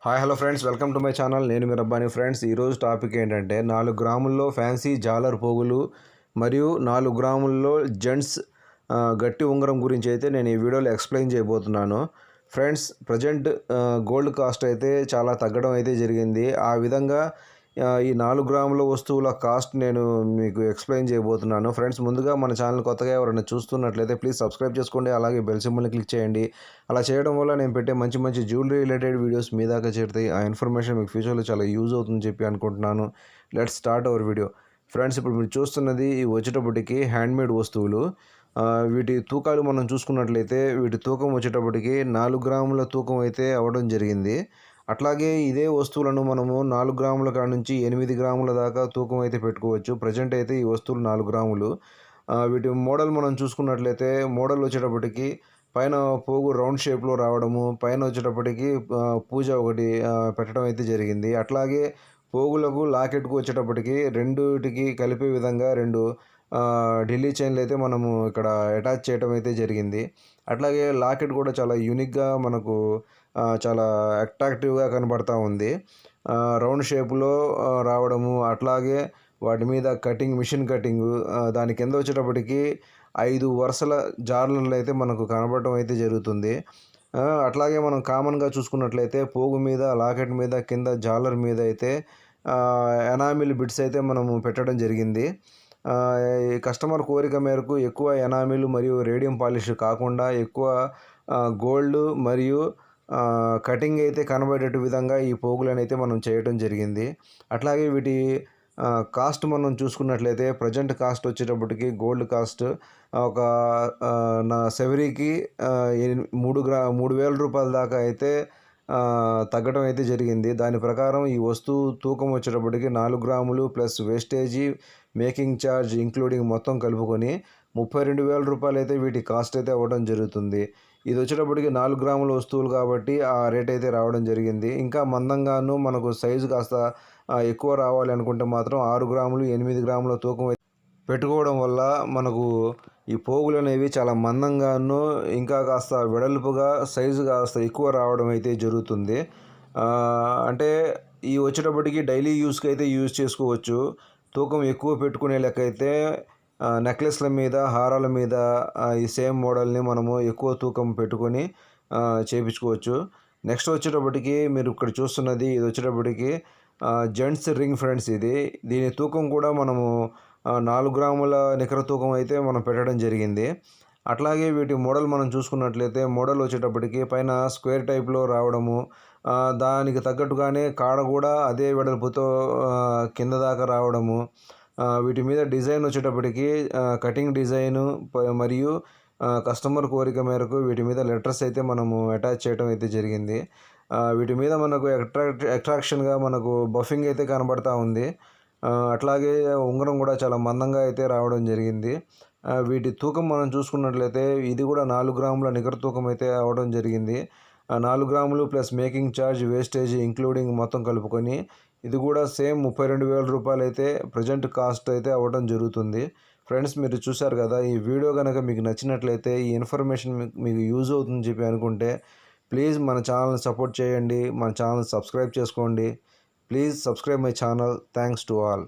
Hi hello friends, welcome to my channel. నేను మీ Rabbani. Friends, ఈరోజు topic ఏంటంటే 4 గ్రాముల్లో ఫ్యాన్సీ జాలర్ పోగులు మరియు 4 గ్రాముల్లో జెంట్స్ గట్టి ఉంగరం గురించి అయితే నేను ఈ వీడియోలో ఎక్స్ప్లెయిన్ చేయబోతున్నాను. ఫ్రెండ్స్, ప్రజెంట్ గోల్డ్ కాస్ట్ అయితే చాలా తగ్గడం అయితే జరిగింది. ఆ విధంగా ఈ 4 గ్రాముల వస్తువుల కాస్ట్ నేను మీకు ఎక్స్ప్లెయిన్ చేయబోతున్నాను. ఫ్రెండ్స్, ముందుగా మన ఛానల్ కొత్తగా ఎవరైనా చూస్తున్నట్లయితే ప్లీజ్ సబ్స్క్రైబ్ చేసుకోండి, అలాగే బెల్ సింబల్ని క్లిక్ చేయండి. అలా చేయడం వల్ల నేను పెట్టే మంచి మంచి జ్యువెలరీ రిలేటెడ్ వీడియోస్ మీ దాకా చేరుతాయి. ఆ ఇన్ఫర్మేషన్ మీకు ఫ్యూచర్లో చాలా యూజ్ అవుతుందని చెప్పి అనుకుంటున్నాను. Let's start our video. Friends, ఇప్పుడు మీరు చూస్తున్నది వచ్చేటప్పటికి హ్యాండ్మేడ్ వస్తువులు. వీటి తూకాలు మనం చూసుకున్నట్లయితే వీటి తూకం వచ్చేటప్పటికి 4 గ్రాముల తూకం అయితే అవ్వడం జరిగింది. అట్లాగే ఇదే వస్తువులను మనము 4 గ్రాముల కాడ నుంచి 8 గ్రాముల దాకా తూకం అయితే పెట్టుకోవచ్చు. ప్రజెంట్ అయితే ఈ వస్తువులు 4 గ్రాములు. వీటి మోడల్ మనం చూసుకున్నట్లయితే మోడల్ వచ్చేటప్పటికి పైన పోగు రౌండ్ షేప్లో రావడము, పైన వచ్చేటప్పటికి పూజ ఒకటి పెట్టడం అయితే జరిగింది. అట్లాగే పోగులకు లాకెట్కు వచ్చేటప్పటికి రెండుటికి కలిపే విధంగా 2 ఢిల్లీ చైన్లు అయితే మనము ఇక్కడ అటాచ్ చేయడం అయితే జరిగింది. అట్లాగే లాకెట్ కూడా చాలా యూనిక్గా మనకు చాలా అట్రాక్టివ్గా కనబడతా ఉంది. రౌండ్ షేప్లో రావడము, అట్లాగే వాటి మీద కటింగ్, మిషన్ కటింగు, దాని కింద వచ్చేటప్పటికి 5 వరుసల జార్లర్లు అయితే మనకు కనబడటం అయితే జరుగుతుంది. అట్లాగే మనం కామన్గా చూసుకున్నట్లయితే పోగు మీద, లాకెట్ మీద, కింద జాలర్ మీద అయితే ఎనామిల్ బిట్స్ అయితే మనము పెట్టడం జరిగింది. ఈ కస్టమర్ కోరిక మేరకు ఎక్కువ ఎనామిల్ మరియు రేడియం పాలిష్ కాకుండా ఎక్కువ గోల్డ్ మరియు కటింగ్ అయితే కనబడేట విధంగా ఈ పోగులను అయితే మనం చేయడం జరిగింది. అట్లాగే వీటి కాస్ట్ మనం చూసుకున్నట్లయితే ప్రజెంట్ కాస్ట్ వచ్చేటప్పటికి గోల్డ్ కాస్ట్ ఒక నా సెవరీకి 3,000 రూపాయల దాకా అయితే తగ్గడం అయితే జరిగింది. దాని ప్రకారం ఈ వస్తువు తూకం వచ్చేటప్పటికి 4 గ్రాములు ప్లస్ వేస్టేజీ, మేకింగ్ ఛార్జ్ ఇంక్లూడింగ్ మొత్తం కలుపుకొని 32,000 రూపాయలు అయితే వీటి కాస్ట్ అయితే అవ్వడం జరుగుతుంది. ఇది వచ్చేటప్పటికి 4 గ్రాముల వస్తువులు కాబట్టి ఆ రేట్ అయితే రావడం జరిగింది. ఇంకా మందంగాను మనకు సైజు కాస్త ఎక్కువ రావాలి అనుకుంటే మాత్రం 6 గ్రాములు, 8 గ్రాముల తూకం పెట్టుకోవడం వల్ల మనకు ఈ పోగులు అనేవి చాలా మందంగాను ఇంకా కాస్త వెడల్పుగా సైజు కాస్త ఎక్కువ రావడం అయితే జరుగుతుంది. అంటే ఈ వచ్చేటప్పటికి డైలీ యూస్కి అయితే యూజ్ చేసుకోవచ్చు. తూకం ఎక్కువ పెట్టుకునే లెక్క అయితే నెక్లెస్ల మీద, హారాల మీద ఈ సేమ్ మోడల్ని మనము ఎక్కువ తూకం పెట్టుకొని చేయించుకోవచ్చు. నెక్స్ట్ వచ్చేటప్పటికి మీరు ఇక్కడ చూస్తున్నది, ఇది వచ్చేటప్పటికి జెంట్స్ రింగ్ ఫ్రెండ్స్. దీని తూకం కూడా మనము 4 గ్రాముల నికర తూకం అయితే మనం పెట్టడం జరిగింది. అట్లాగే వీటి మోడల్ మనం చూసుకున్నట్లయితే మోడల్ వచ్చేటప్పటికి పైన స్క్వేర్ టైప్లో రావడము, దానికి తగ్గట్టుగానే కాడ కూడా అదే వెడల్పుతో కింద దాకా రావడము, వీటి మీద డిజైన్ వచ్చేటప్పటికి కటింగ్ డిజైను మరియు కస్టమర్ కోరిక మేరకు వీటి మీద లెటర్స్ అయితే మనము అటాచ్ చేయడం అయితే జరిగింది. వీటి మీద మనకు అట్రాక్షన్గా మనకు బఫింగ్ అయితే కనబడతా ఉంది. అట్లాగే ఉంగరం కూడా చాలా మందంగా అయితే రావడం జరిగింది. వీటి తూకం మనం చూసుకున్నట్లయితే ఇది కూడా 4 గ్రాముల నికర తూకం అయితే అవ్వడం జరిగింది. 4 గ్రాములు plus making charge, wastage including మొత్తం కలుపుకొని ఇది కూడా సేమ్ 32,000 రూపాయలు అయితే ప్రజెంట్ కాస్ట్ అయితే అవ్వడం జరుగుతుంది. ఫ్రెండ్స్, మీరు చూశారు కదా, ఈ వీడియో కనుక మీకు నచ్చినట్లయితే, ఈ ఇన్ఫర్మేషన్ మీకు యూజ్ అవుతుందని చెప్పి అనుకుంటే ప్లీజ్ మన ఛానల్ని సపోర్ట్ చేయండి, మన ఛానల్ సబ్స్క్రైబ్ చేసుకోండి. Please subscribe my channel. Thanks to all.